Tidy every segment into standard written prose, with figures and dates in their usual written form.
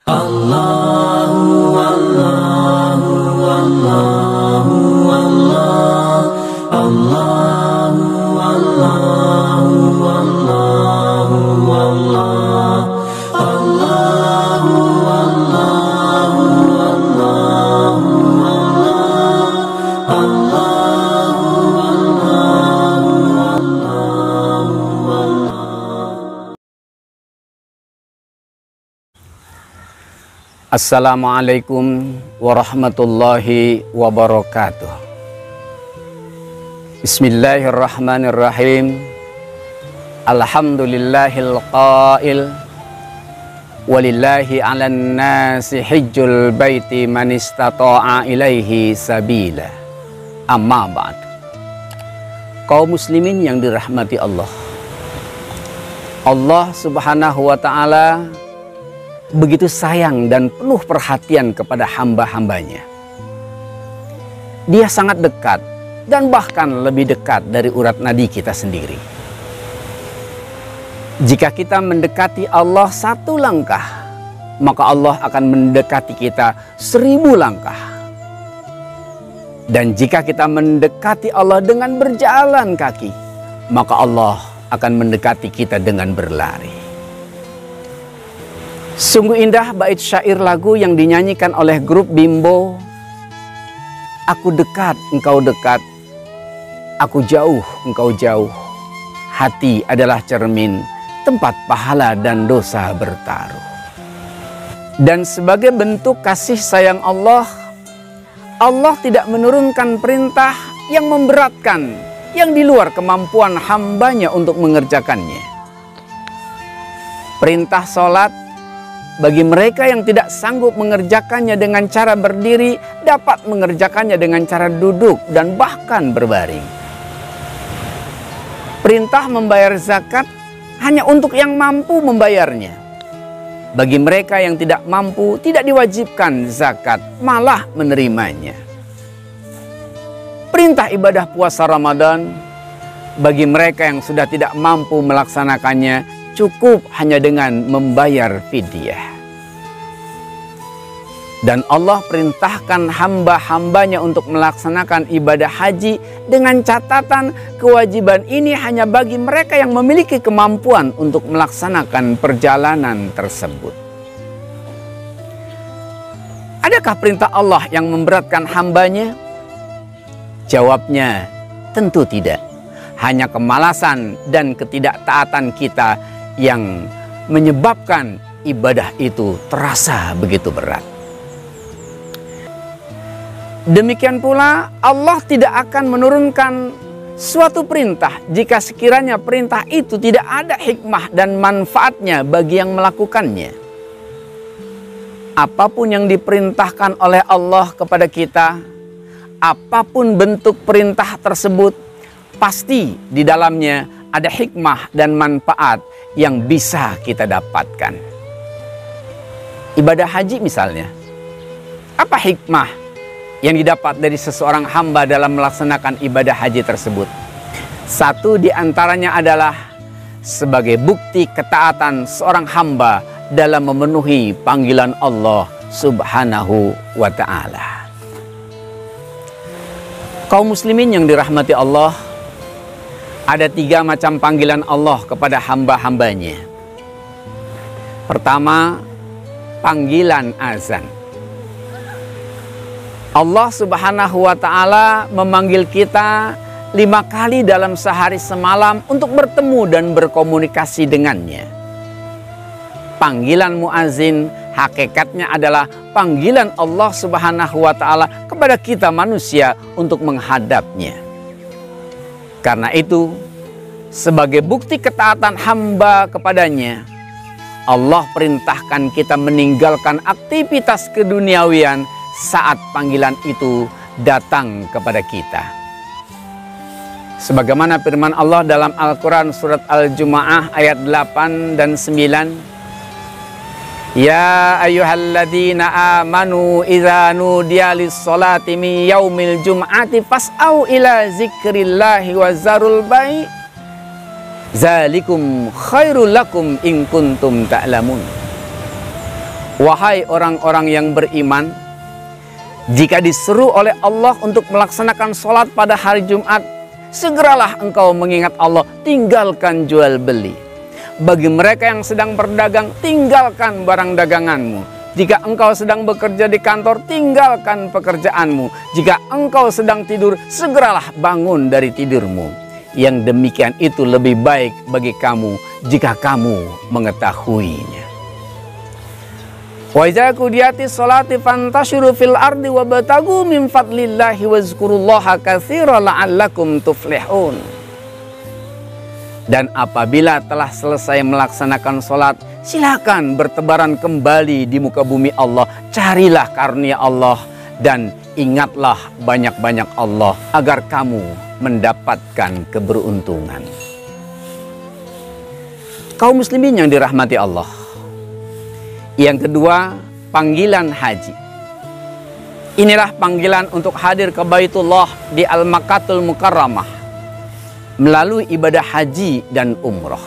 Allahu Allahu Allahu Allah, Allahu Allahu Allahu Allah, Allahu Allahu Allahu Assalamualaikum warahmatullahi wabarakatuh. Bismillahirrahmanirrahim. Alhamdulillahil qail walillahi 'alan nasi hijjul baiti man istata'a ilaihi sabila. Amma ba'd. Kaum muslimin yang dirahmati Allah. Allah Subhanahu wa taala begitu sayang dan penuh perhatian kepada hamba-hambanya. Dia sangat dekat dan bahkan lebih dekat dari urat nadi kita sendiri. Jika kita mendekati Allah satu langkah, maka Allah akan mendekati kita 1000 langkah. Dan jika kita mendekati Allah dengan berjalan kaki, maka Allah akan mendekati kita dengan berlari. Sungguh indah bait syair lagu yang dinyanyikan oleh grup Bimbo. Aku dekat, engkau dekat. Aku jauh, engkau jauh. Hati adalah cermin, tempat pahala dan dosa bertaruh. Dan sebagai bentuk kasih sayang Allah, Allah tidak menurunkan perintah yang memberatkan, yang di luar kemampuan hambanya untuk mengerjakannya. Perintah sholat bagi mereka yang tidak sanggup mengerjakannya dengan cara berdiri, dapat mengerjakannya dengan cara duduk dan bahkan berbaring. Perintah membayar zakat hanya untuk yang mampu membayarnya. Bagi mereka yang tidak mampu, tidak diwajibkan zakat, malah menerimanya. Perintah ibadah puasa Ramadan, bagi mereka yang sudah tidak mampu melaksanakannya, cukup hanya dengan membayar fidyah. Dan Allah perintahkan hamba-hambanya untuk melaksanakan ibadah haji dengan catatan kewajiban ini hanya bagi mereka yang memiliki kemampuan untuk melaksanakan perjalanan tersebut. Adakah perintah Allah yang memberatkan hambanya? Jawabnya tentu tidak. Hanya kemalasan dan ketidaktaatan kita yang menyebabkan ibadah itu terasa begitu berat. Demikian pula Allah tidak akan menurunkan suatu perintah jika sekiranya perintah itu tidak ada hikmah dan manfaatnya bagi yang melakukannya. Apapun yang diperintahkan oleh Allah kepada kita, apapun bentuk perintah tersebut, pasti di dalamnya ada hikmah dan manfaat yang bisa kita dapatkan. Ibadah haji misalnya, apa hikmah yang didapat dari seseorang hamba dalam melaksanakan ibadah haji tersebut? Satu di antaranya adalah sebagai bukti ketaatan seorang hamba dalam memenuhi panggilan Allah Subhanahu wa ta'ala. Kaum muslimin yang dirahmati Allah, ada 3 macam panggilan Allah kepada hamba-hambanya. Pertama, panggilan azan. Allah Subhanahu wa ta'ala memanggil kita 5 kali dalam sehari semalam untuk bertemu dan berkomunikasi dengannya. Panggilan muazin hakikatnya adalah panggilan Allah Subhanahu wa ta'ala kepada kita manusia untuk menghadapnya. Karena itu, sebagai bukti ketaatan hamba kepadanya, Allah perintahkan kita meninggalkan aktivitas keduniawian saat panggilan itu datang kepada kita. Sebagaimana firman Allah dalam Al-Quran surat Al-Jumu'ah ayat 8 dan 9. Ya ayyuhalladzina amanu idza nudiya lis-sholati min yaumil jum'ati fas'au ila zikrillahi wa zarul bai' zalikum khairul lakum in kuntum ta'lamun. Wahai orang-orang yang beriman, jika diseru oleh Allah untuk melaksanakan sholat pada hari Jumat, segeralah engkau mengingat Allah, tinggalkan jual beli. Bagi mereka yang sedang berdagang, tinggalkan barang daganganmu. Jika engkau sedang bekerja di kantor, tinggalkan pekerjaanmu. Jika engkau sedang tidur, segeralah bangun dari tidurmu. Yang demikian itu lebih baik bagi kamu jika kamu mengetahuinya. Wa idza qudiyatis sholati fantashiru fil ardi wabtagu min fadlillahi wazkurullaha katsiran la'allakum tuflihun. Dan apabila telah selesai melaksanakan sholat, silakan bertebaran kembali di muka bumi Allah. Carilah karunia Allah dan ingatlah banyak-banyak Allah agar kamu mendapatkan keberuntungan. Kaum muslimin yang dirahmati Allah. Yang kedua, panggilan haji. Inilah panggilan untuk hadir ke Baitullah di Al-Makkatul Mukarramah melalui ibadah haji dan umrah.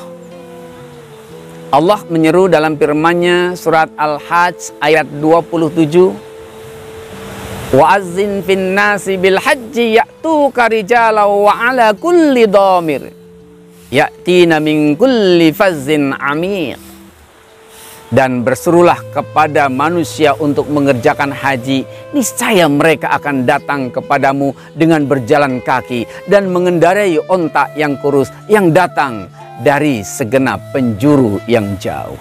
Allah menyeru dalam firman-Nya surat Al-Hajj ayat 27, wa'azzin fin nasi bil haji ya'tuka rijalan wa ala kulli dhamir ya'tina min kulli fazzin amiq. Dan berserulah kepada manusia untuk mengerjakan haji, niscaya mereka akan datang kepadamu dengan berjalan kaki dan mengendarai onta yang kurus yang datang dari segenap penjuru yang jauh.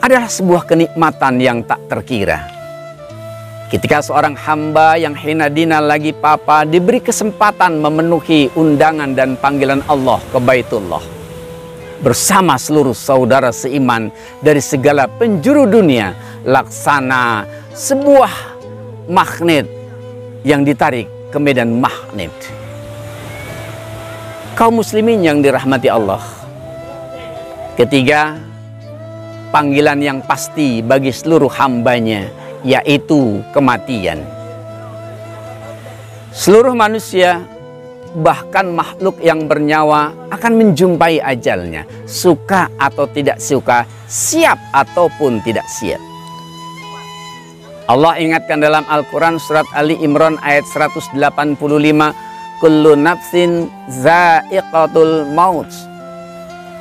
Adalah sebuah kenikmatan yang tak terkira ketika seorang hamba yang hina dina lagi papa diberi kesempatan memenuhi undangan dan panggilan Allah ke Baitullah bersama seluruh saudara seiman dari segala penjuru dunia, laksana sebuah magnet yang ditarik ke medan magnet. Kaum muslimin yang dirahmati Allah. Ketiga, panggilan yang pasti bagi seluruh hambanya, yaitu kematian. Seluruh manusia, bahkan makhluk yang bernyawa akan menjumpai ajalnya, suka atau tidak suka, siap ataupun tidak siap. Allah ingatkan dalam Al-Quran surat Ali Imran ayat 185, kullu nafsin za'iqatul maut.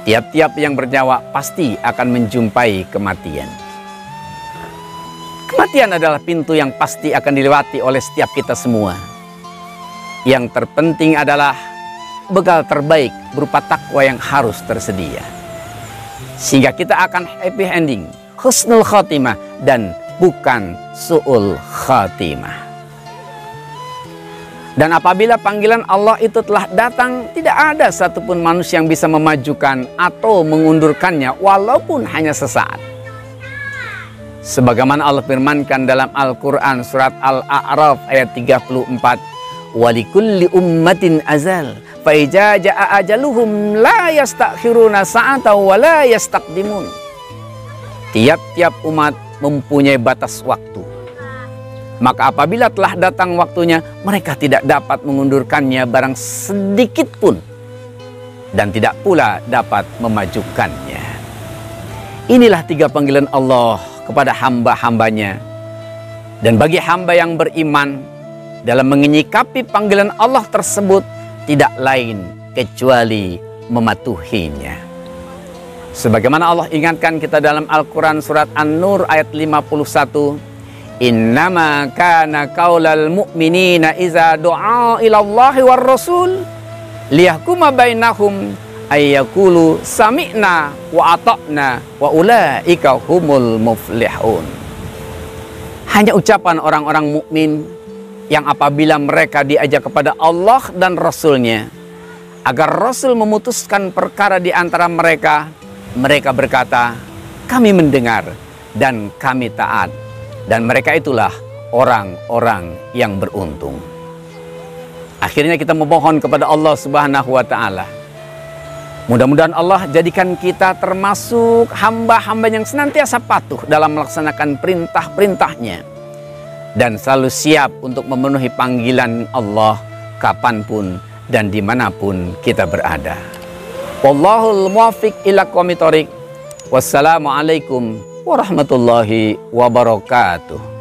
Tiap-tiap yang bernyawa pasti akan menjumpai kematian. Kematian adalah pintu yang pasti akan dilewati oleh setiap kita semua. Yang terpenting adalah bekal terbaik berupa takwa yang harus tersedia, sehingga kita akan happy ending, husnul khatimah, dan bukan su'ul khatimah. Dan apabila panggilan Allah itu telah datang, tidak ada satupun manusia yang bisa memajukan atau mengundurkannya walaupun hanya sesaat. Sebagaimana Allah firmankan dalam Al-Quran surat Al-A'raf ayat 34, walikulli ummatin azal fa idza jaa ajaluhum la yastakhiruna sa'atan wa la yastaqdimun. Tiap-tiap umat mempunyai batas waktu, maka apabila telah datang waktunya, mereka tidak dapat mengundurkannya barang sedikit pun, dan tidak pula dapat memajukannya. Inilah tiga panggilan Allah kepada hamba-hambanya. Dan bagi hamba yang beriman, dalam menyikapi panggilan Allah tersebut, tidak lain kecuali mematuhinya. Sebagaimana Allah ingatkan kita dalam Al-Quran surat An-Nur ayat 51, innama kana qaulal mu'minina iza du'a ilallahi war rasul liyahkuma bainahum ayyakulu sami'na wa ata'na wa ulaika humul muflihun. Hanya ucapan orang-orang mukmin yang apabila mereka diajak kepada Allah dan Rasul-Nya agar Rasul memutuskan perkara di antara mereka, mereka berkata, kami mendengar dan kami taat. Dan mereka itulah orang-orang yang beruntung. Akhirnya kita memohon kepada Allah Subhanahu wa Ta'ala, mudah-mudahan Allah jadikan kita termasuk hamba-hamba yang senantiasa patuh dalam melaksanakan perintah-perintahnya dan selalu siap untuk memenuhi panggilan Allah kapanpun dan dimanapun kita berada. Wallahul muwaffiq ila aqwamit thoriq. Wassalamualaikum warahmatullahi wabarakatuh.